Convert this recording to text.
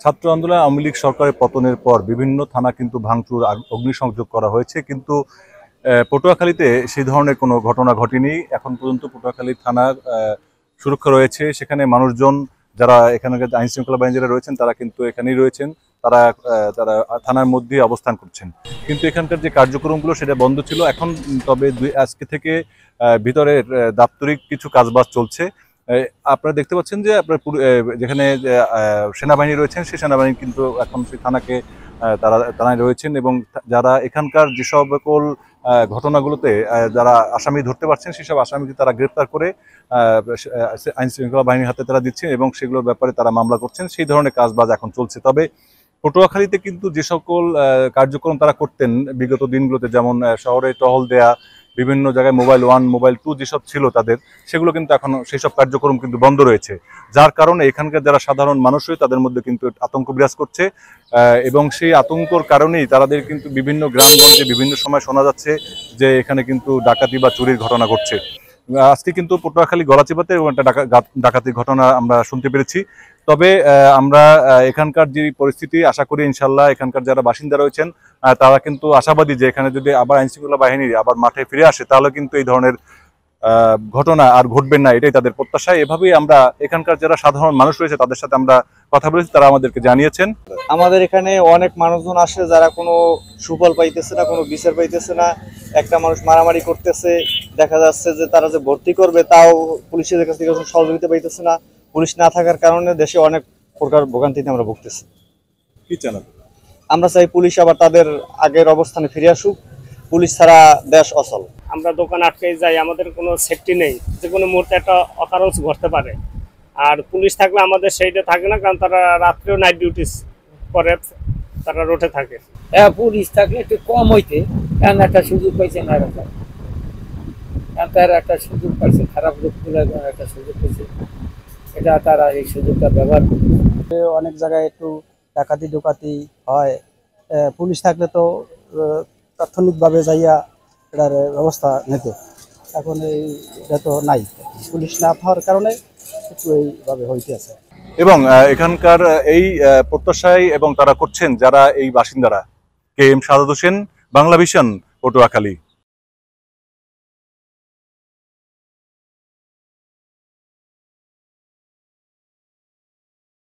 ছাত্র আন্দোলন আওয়ামী লীগ সরকারের পতনের পর বিভিন্ন থানা কিন্তু ভাঙচুর অগ্নিসংযোগ করা হয়েছে, কিন্তু পটুয়াখালীতে সেই ধরনের কোনো ঘটনা ঘটেনি। এখন পর্যন্ত পটুয়াখালী থানার সুরক্ষা রয়েছে। সেখানে মানুষজন যারা এখানকার আইন শৃঙ্খলা বাহিনী যারা রয়েছেন তারা কিন্তু এখানেই রয়েছেন। তারা তারা থানার মধ্যে অবস্থান করছেন, কিন্তু এখানকার যে কার্যক্রমগুলো সেটা বন্ধ ছিল। এখন তবে আজকে থেকে ভিতরের দাপ্তরিক কিছু কাজবাজ চলছে। আপনারা দেখতে পাচ্ছেন যে আপনার যেখানে সেনাবাহিনী রয়েছেন সেই সেনাবাহিনী কিন্তু এখন সেই থানাকে তারা থানায় রয়েছেন, এবং যারা এখানকার যে সকল ঘটনাগুলোতে যারা আসামি ধরতে পারছেন সেসব আসামিকে তারা গ্রেপ্তার করে আইন শৃঙ্খলা বাহিনীর হাতে তারা দিচ্ছেন এবং সেগুলোর ব্যাপারে তারা মামলা করছেন। সেই ধরনের কাজবাজ এখন চলছে। তবে পটুয়াখালীতে কিন্তু যে সকল কার্যক্রম তারা করতেন বিগত দিনগুলোতে, যেমন শহরে টহল দেয়া, বিভিন্ন জায়গায় মোবাইল 1 মোবাইল 2 যেসব ছিল তাদের, সেগুলো কিন্তু এখন সেই সব কার্যক্রম কিন্তু বন্ধ রয়েছে। যার কারণে এখানকার যারা সাধারণ মানুষ রয়েছে তাদের মধ্যে কিন্তু আতঙ্ক বিরাজ করছে, এবং সেই আতঙ্কর কারণেই তাদের কিন্তু বিভিন্ন গ্রামগঞ্জে বিভিন্ন সময় শোনা যাচ্ছে যে এখানে কিন্তু ডাকাতি বা চুরির ঘটনা ঘটছে। আজকে কিন্তু পটুয়াখালী গলাচিপাতে একটা ডাকাতির ঘটনা আমরা শুনতে পেরেছি। তবে আমরা এখানকার যে পরিস্থিতি, আশা করি ইনশাল্লাহ এখানকার যারা বাসিন্দা রয়েছেন তারা কিন্তু আশাবাদী যে এখানে যদি আবার আইনশৃঙ্খলা বাহিনী আবার মাঠে ফিরে আসে তাহলে কিন্তু এই ধরনের ঘটনা আর ঘটবেন না, এটাই তাদের প্রত্যাশা। এভাবেই আমরা এখানকার যারা সাধারণ মানুষ রয়েছে তাদের সাথে আমরা কথা বলেছি, তারা আমাদেরকে জানিয়েছেন আমাদের এখানে অনেক মানুষজন আসে যারা কোনো সুফল পাইতেছে না, কোনো বিচার পাইতেছে না। একটা মানুষ মারামারি করতেছে, দেখা যাচ্ছে যে তারা যে ভর্তি করবে তাও পুলিশের কাছ থেকে কোনো সহযোগিতা পাইতেছে না। পুলিশ না থাকার কারণে দেশে অনেক প্রকার ভোগান্তিতে আমরা ভুগতেছি। কি চান? আমরা চাই পুলিশ আবার তাদের আগের অবস্থানে ফিরে আসুক। পুলিশ ছাড়া দেশ অচল। আমরা দোকান আটকে যাই, আমাদের কোনো সেফটি নেই, যে কোনো মুহূর্তে একটা অকারণ ঘটতে পারে। আর পুলিশ থাকলে আমাদের সেইটা থাকে না, কারণ তারা রাত্রেও নাইট ডিউটি করে, তারা রোডে থাকে। হ্যাঁ, পুলিশ থাকলে একটু কম হইতে, কারণ একটা সুযোগ পাইছে না, তারা একটা সুযোগ পাইছে, খারাপ লোকগুলো একটা সুযোগ পাইছে, এটা তারা এই সুযোগটা ব্যবহার করে। অনেক জায়গায় একটু ডাকাতি ডোকাতি হয়, পুলিশ থাকলে তো তাৎক্ষণিকভাবে যাইয়া এটার ব্যবস্থা নিতে। এখন এটা তো নাই, পুলিশ না থাকার কারণে একটু এইভাবে হইতে আছে। এবং এখানকার এই প্রত্যাশায় এবং তারা করছেন যারা এই বাসিন্দারা। K M Sadat Hossain, Bangla vision, Patuakhali.